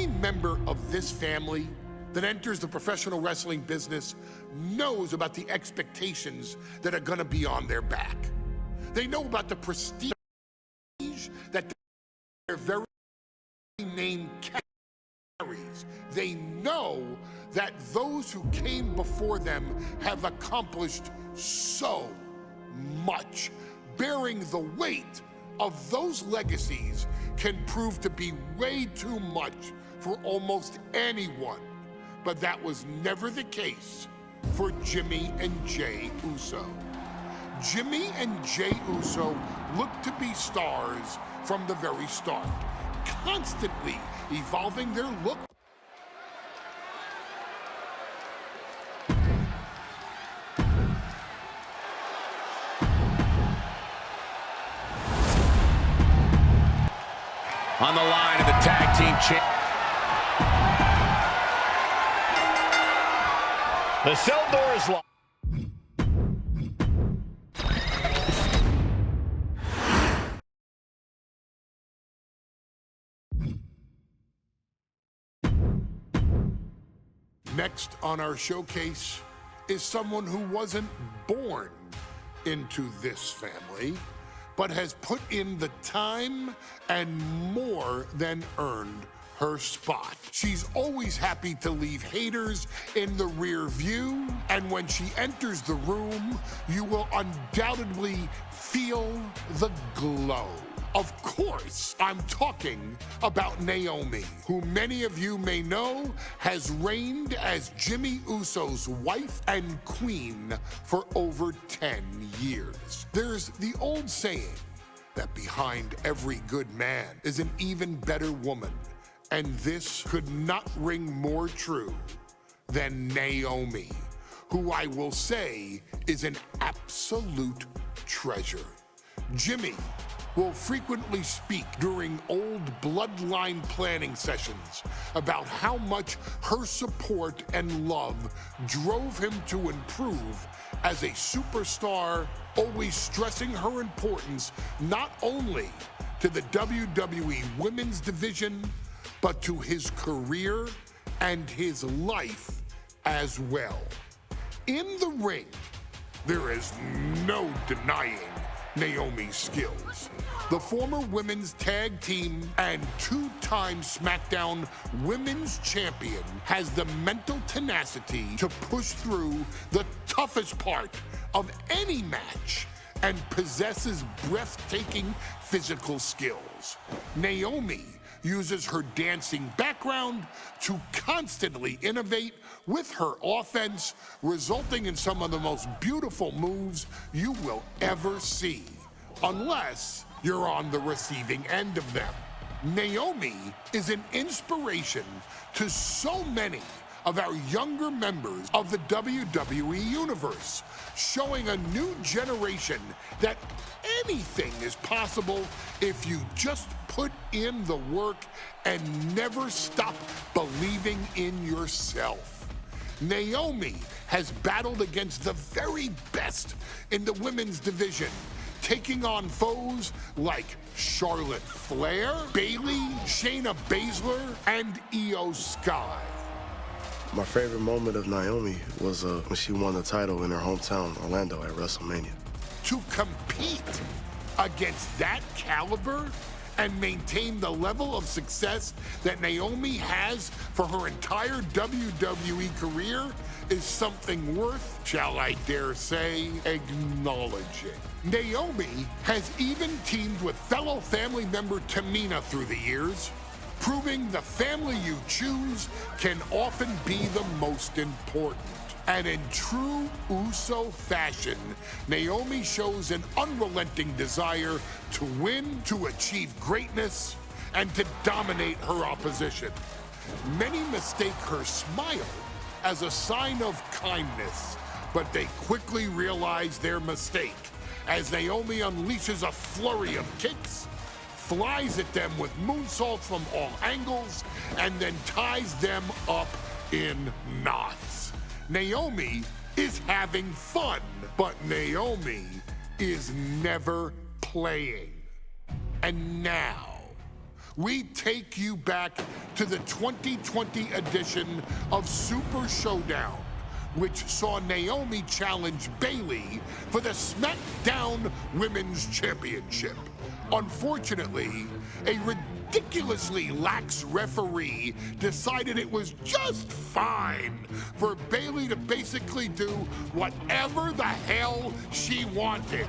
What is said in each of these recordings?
Any member of this family that enters the professional wrestling business knows about the expectations that are gonna be on their back. They know about the prestige that their very name carries. They know that those who came before them have accomplished so much. Bearing the weight of those legacies can prove to be way too much for almost anyone. But that was never the case for Jimmy and Jey Uso. Jimmy and Jey Uso looked to be stars from the very start, constantly evolving their look. On the line of the tag team champ. The cell door is locked. Next on our showcase is someone who wasn't born into this family, but has put in the time and more than earned her spot. She's always happy to leave haters in the rear view, and when she enters the room, you will undoubtedly feel the glow. Of course, I'm talking about Naomi, who many of you may know has reigned as Jimmy Uso's wife and queen for over 10 years. There's the old saying that behind every good man is an even better woman. And this could not ring more true than Naomi, who I will say is an absolute treasure. Jimmy will frequently speak during old bloodline planning sessions about how much her support and love drove him to improve as a superstar, always stressing her importance not only to the WWE Women's Division, but to his career and his life as well. In the ring, there is no denying Naomi's skills. The former women's tag team and two-time SmackDown Women's Champion has the mental tenacity to push through the toughest part of any match and possesses breathtaking physical skills. Naomi uses her dancing background to constantly innovate with her offense, resulting in some of the most beautiful moves you will ever see, unless you're on the receiving end of them. Naomi is an inspiration to so many of our younger members of the WWE Universe, showing a new generation that anything is possible if you just put in the work and never stop believing in yourself. Naomi has battled against the very best in the women's division, taking on foes like Charlotte Flair, Bayley, Shayna Baszler, and Io Sky. My favorite moment of Naomi was when she won the title in her hometown, Orlando, at WrestleMania. To compete against that caliber and maintain the level of success that Naomi has for her entire WWE career is something worth, shall I dare say, acknowledging. Naomi has even teamed with fellow family member Tamina through the years, proving the family you choose can often be the most important. And in true Uso fashion, Naomi shows an unrelenting desire to win, to achieve greatness, and to dominate her opposition. Many mistake her smile as a sign of kindness, but they quickly realize their mistake as Naomi unleashes a flurry of kicks, flies at them with moonsaults from all angles, and then ties them up in knots. Naomi is having fun, but Naomi is never playing. And now, we take you back to the 2020 edition of Super Showdown, which saw Naomi challenge Bayley for the SmackDown Women's Championship. Unfortunately, a ridiculously lax referee decided it was just fine for Bayley to basically do whatever the hell she wanted.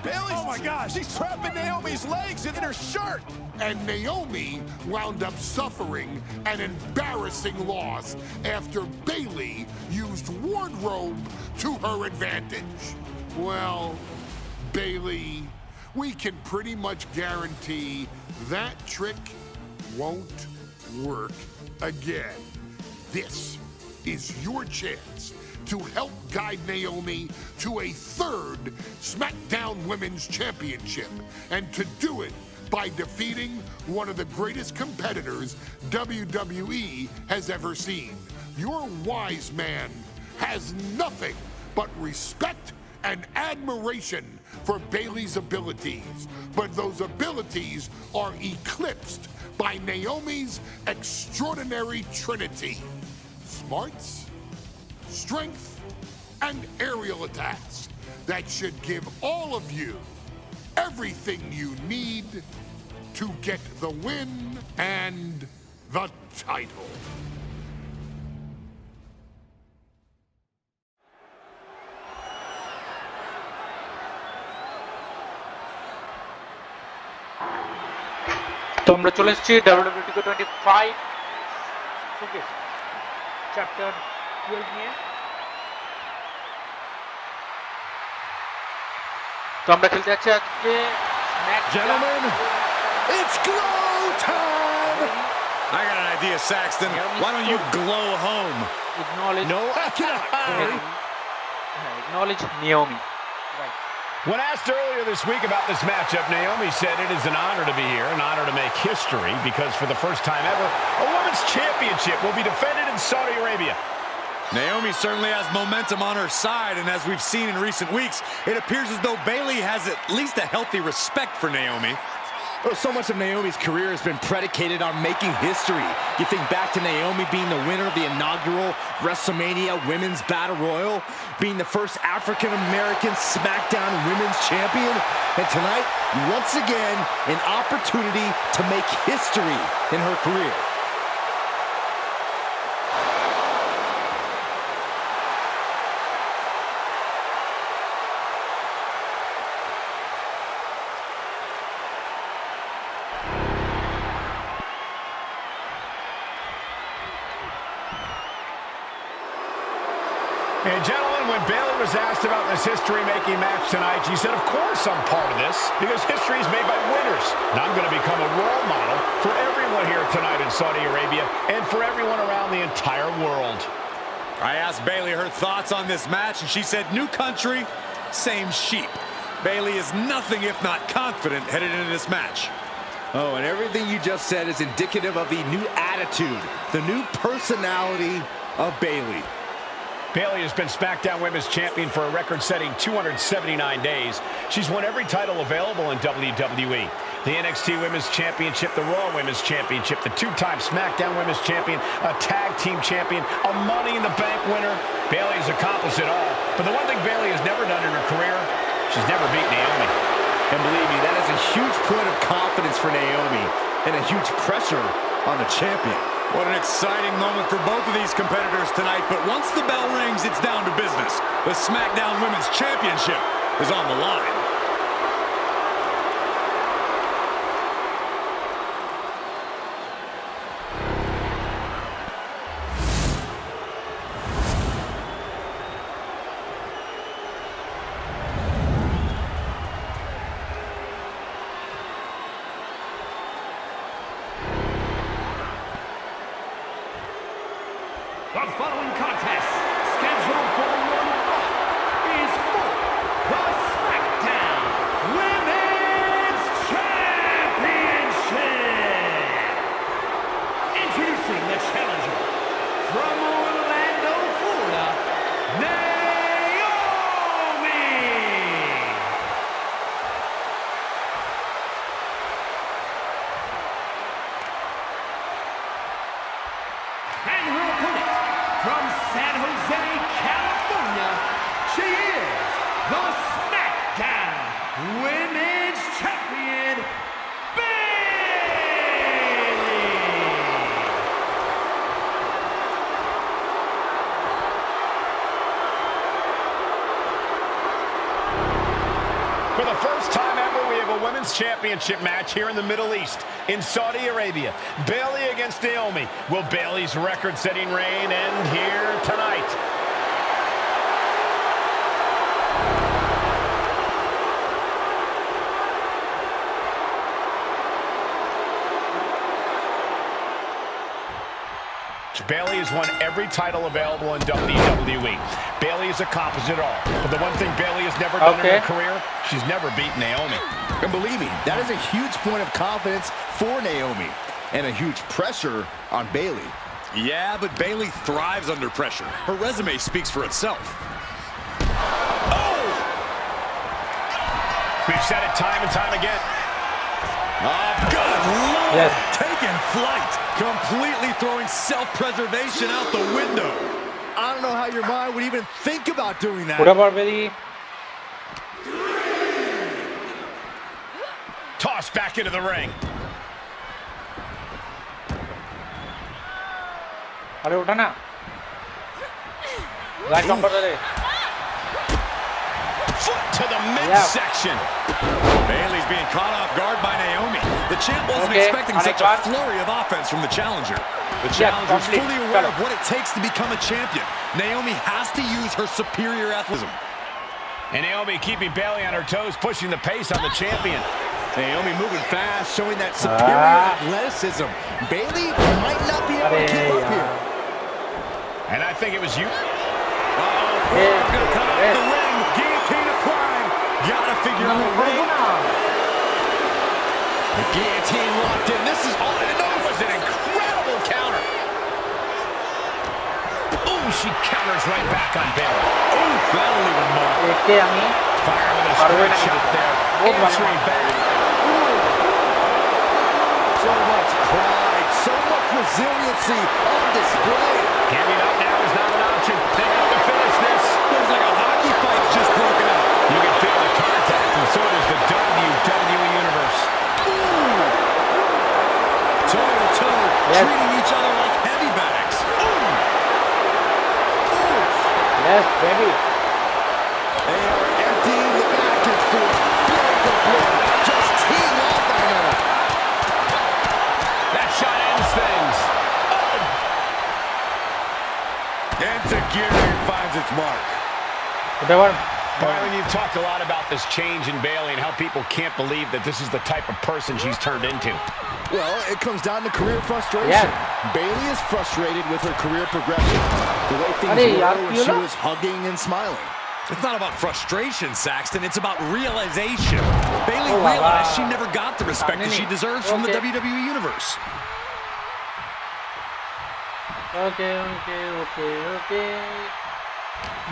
Bayley, oh my gosh, she's trapping Naomi's legs in her shirt. And Naomi wound up suffering an embarrassing loss after Bayley used wardrobe to her advantage. Well, Bayley, we can pretty much guarantee that trick won't work again. This is your chance to help guide Naomi to a third SmackDown Women's Championship, and to do it by defeating one of the greatest competitors WWE has ever seen. Your wise man has nothing but respect and admiration for Bayley's abilities, but those abilities are eclipsed by Naomi's extraordinary trinity: smarts, strength, and aerial attacks that should give all of you everything you need to get the win and the title. তো আমরা চলে এসেছি WWE 25 showcase chapter 12 নিয়ে। তো আমরা খেলতে যাচ্ছি আজকে Gentlemen, it's glow time! I got an idea, Saxton. Why don't you glow home? Acknowledge. No, I cannot. Acknowledge Naomi. Right. When asked earlier this week about this matchup, Naomi said it is an honor to be here, an honor to make history, because for the first time ever, a women's championship will be defended in Saudi Arabia. Naomi certainly has momentum on her side, and as we've seen in recent weeks, it appears as though Bayley has at least a healthy respect for Naomi. Well, so much of Naomi's career has been predicated on making history. You think back to Naomi being the winner of the inaugural WrestleMania Women's Battle Royal, being the first African-American SmackDown Women's Champion, and tonight, once again, an opportunity to make history in her career. And gentlemen, when Bayley was asked about this history-making match tonight, she said, of course I'm part of this, because history is made by winners. And I'm going to become a role model for everyone here tonight in Saudi Arabia and for everyone around the entire world. I asked Bayley her thoughts on this match, and she said, new country, same sheep. Bayley is nothing if not confident headed into this match. Oh, and everything you just said is indicative of the new attitude, the new personality of Bayley. Bayley has been SmackDown Women's Champion for a record-setting 279 days. She's won every title available in WWE. The NXT Women's Championship, the Raw Women's Championship, the two-time SmackDown Women's Champion, a Tag Team Champion, a Money in the Bank winner. Bayley has accomplished it all. But the one thing Bayley has never done in her career, she's never beat Naomi. And believe me, that is a huge point of confidence for Naomi and a huge pressure on the champion. What an exciting moment for both of these competitors tonight, but once the bell rings, it's down to business. The SmackDown Women's Championship is on the line. The following contest, scheduled for one fall, is for the SmackDown Women's Championship. Introducing the challenger from Orlando, Florida, Naomi. from San Jose, California, she is the SmackDown Women's Champion, Bayley! For the first time ever, we have a women's championship match here in the Middle East, in Saudi Arabia. Bayley against Naomi. Will Bayley's record-setting reign end here tonight? Bayley has won every title available in WWE. Bayley has accomplished it all. But the one thing Bayley has never done in her career, she's never beaten Naomi. And believe me, that is a huge point of confidence for Naomi and a huge pressure on Bayley. Yeah, but Bayley thrives under pressure. Her resume speaks for itself. Oh! We've said it time and time again. Oh, good Lord! Yes. Taking flight. Completely throwing self-preservation out the window. I don't know how your mind would even think about doing that. পুরা পারবে Toss back into the ring. আরে ওঠা না right number ধরে Foot to the midsection. Bayley's being caught off guard by Naomi. The champ wasn't Okay, expecting such a flurry of offense from the challenger. The challenger's fully aware of what it takes to become a champion. Naomi has to use her superior athleticism. And Naomi keeping Bayley on her toes, pushing the pace on the champion. Naomi moving fast, showing that superior athleticism. Bayley might not be able to keep up here. And I think it was you. Gonna come out of the ring. Guillotine applied. Gotta figure out a way. The guillotine locked in. This is all I know. That was an incredible counter. Ooh, she counters right back on Bayley. Ooh, that'll leave a mark. একে আমি Fire with a straight shot there. Answering back. So much pride, so much resiliency on display. Giving up now is not an option. They have to finish this. Looks like a hockey fight's just broken out. You can feel the contact, and so does the WWE Universe. Toe-to-toe, treating each other like heavy bags. yes baby They are emptying the back and forth, blow for blow, just teeing off on her. That shot ends things. Enziguri finds its mark. ওটা আবার Byron, you've talked a lot about this change in Bayley and how people can't believe that this is the type of person she's turned into. Well, it comes down to career frustration. Yeah. Bayley is frustrated with her career progression. The way things Arey, were yaar, when she was hugging and smiling. It's not about frustration, Saxton. It's about realization. Bayley wow. realized she never got the respect that she deserves from the Okay. WWE Universe. Okay okay okay okay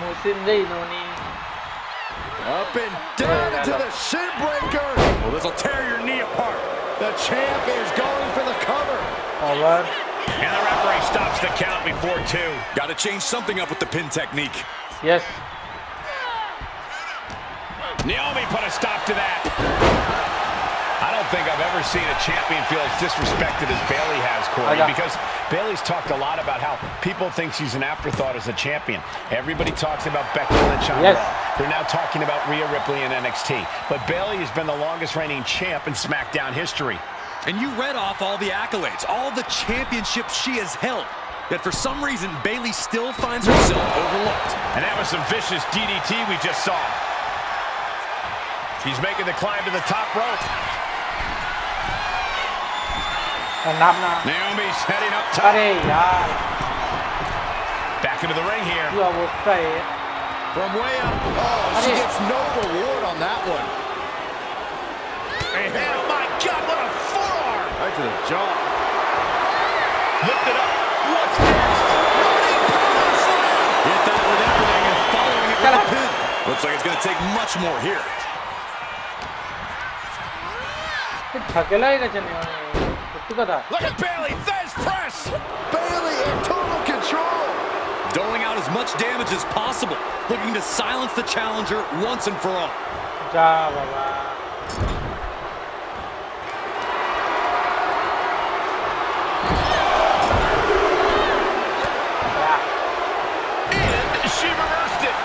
mucin দেই ননি Up and down into the shin breaker. Well, this will tear your knee apart. The champ is going for the cover. Over And the referee stops the count before 2. Got to change something up with the pin technique. yes Naomi put a stop to that. I don't think I've ever seen a champion feel as disrespected as Bayley has, Corey, because Bayley's talked a lot about how people think she's an afterthought as a champion. Everybody talks about Becky Lynch on Raw. They're now talking about Rhea Ripley in NXT. But Bayley has been the longest reigning champ in SmackDown history. And you read off all the accolades, all the championships she has held. Yet for some reason, Bayley still finds herself overlooked. And that was some vicious DDT we just saw. She's making the climb to the top rope. নাম না Naomi's heading up top. আরে यार Back into the ring here. কি অবস্থা এ From way up. Oh, she gets no reward on that one. And oh my God, what a forearm! Right to the jaw. Lift it up. What's next? Hit that with everything and following it with a pin. Looks like it's going to take much more here. ঠকেলাই গেছে নিয়মে সত্যি কথা Look at Bayley, Thesz press! Bayley in total control. damage as possible, looking to silence the challenger once and for all. যা বাবা And she reversed it.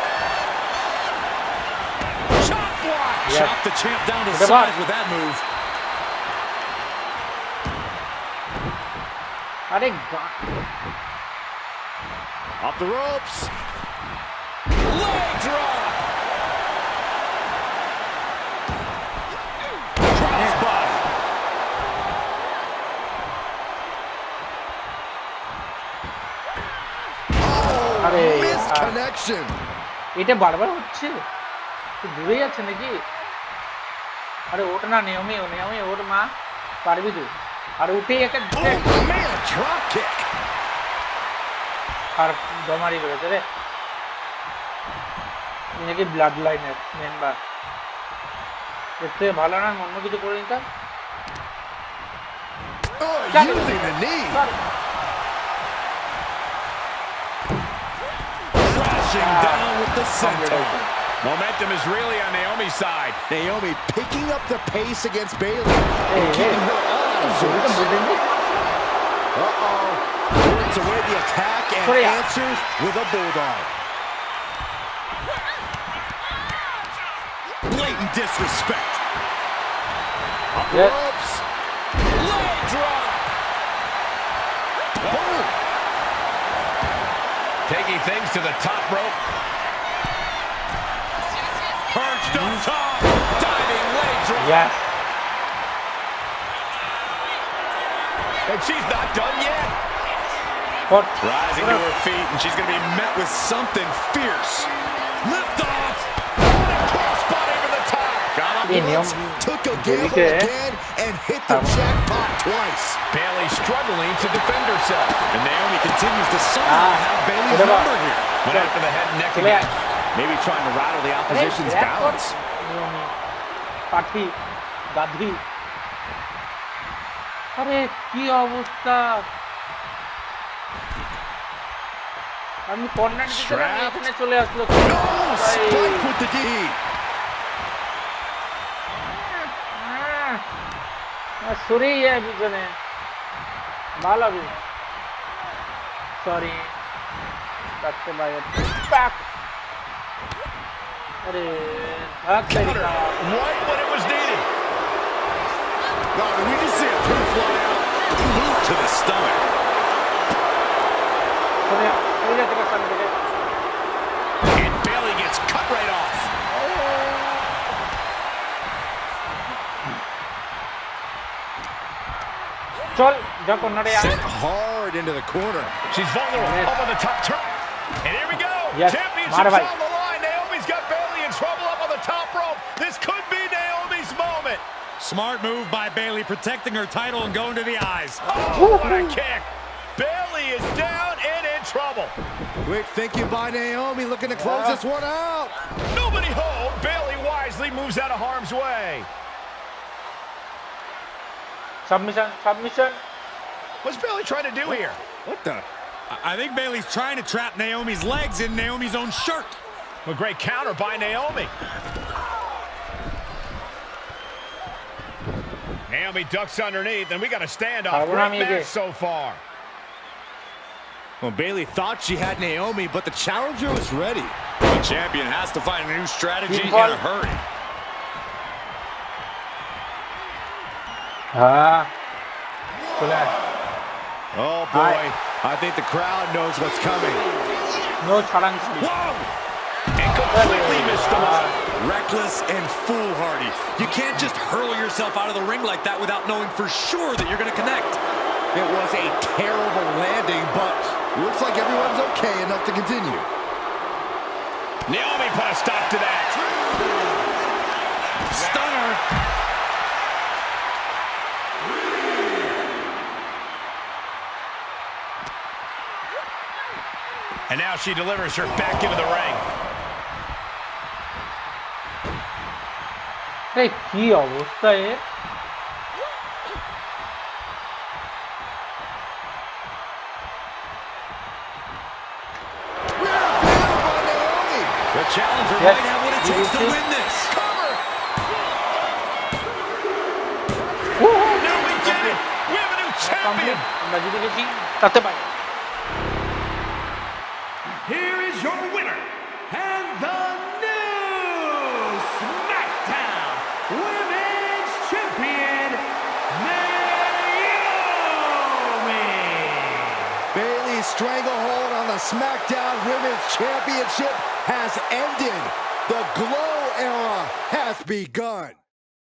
Chop block. Yes. Chop the champ down to Good size luck. with that move. আরে Off the ropes. Leg drop. Crossbody. আরে Missed connection. এটা বারবার হচ্ছে তুই দূরে যাচ্ছে নাকি আরে ওঠ না নিয়মে ওঠ মা পারবি তুই আর উঠেই একটা Oh, man, drop kick. আর দমারি করেছে রে নাকি ব্লাড লাইনের মেম্বার দেখতে ভালো না অন্য কিছু করে নিতাম Oh, using the knee. Crashing down with the center. Momentum is really on Naomi's side. Naomi picking up the pace against Bayley Hey, and keeping her all out of sorts. Uh-oh. Turns away the attack and Sorry. answers with a bulldog. Blatant disrespect. Up the Yes. ropes. Leg drop. Boom. Taking things to the top rope. Perched up top. Diving leg drop. Yes. And she's not done yet. What? Rising to her feet, and she's going to be met with something fierce. Lift off. Crossbody to the top. Got up Hey, Naomi. once. Took a gamble Okay. again and hit the jackpot twice. Bayley struggling to defend herself. And Naomi continues to somehow have Bayley's whatever. number here. Went after the head and neck চলে again. আয় Maybe trying to rattle the opposition's balance. নিয়মে পাঠি গাধি আরে কি অবস্থা আমি corner দিতে এখানে চলে আসলো Oh, spike with the D. সরেই যায় পিছনে ভালো হবে সরি কাটতে বাইরে ব্যাক আরে ভাগ তেরি কা Right when it was needed. No, did we just see a pin fly out? Boot to the stomach. সরে এই যে থেকে সামনে থেকে And Bayley gets cut right off. চল যা কর্নারে আয় Sent hard into the corner. She's vulnerable. Yes. Up on the top turn. And here we go. Yes. Championship's Bye-bye. on the line. Naomi's got Bayley in trouble up on the top rope. This could be Naomi's moment. Smart move by Bayley, protecting her title and going to the eyes. Oh, what a kick. Bayley is down and in trouble. Quick thinking by Naomi, looking to close this one out. Nobody home. Bayley wisely moves out of harm's way. Submission What's Bayley trying to do here? What the? I think Bayley's trying to trap Naomi's legs in Naomi's own shirt. A great counter by Naomi. Naomi ducks underneath, and we got a standoff. Great match so far. Well, Bayley thought she had Naomi, but the challenger was ready. The champion has to find a new strategy in a hurry. হ্যাঁ চলে আয় Oh boy, I think the crowd knows what's coming. No ছাড়াং Whoa! And completely missed the mark. Reckless and foolhardy. You can't just hurl yourself out of the ring like that without knowing for sure that you're going to connect. It was a terrible landing, but looks like everyone's okay enough to continue. Naomi put a stop to that. Stunner. And now she delivers her back into the ring. এই কি অবস্থা এর challenger Yes. might have what it takes to win this. Now we did it. We have a new champion. Complete. আমরা জিতে গেছি তাতে পাই Here is your winner and the new SmackDown Women's Champion, Naomi. Bayley's stranglehold on the SmackDown Women's Championship has ended. The Glow era has begun.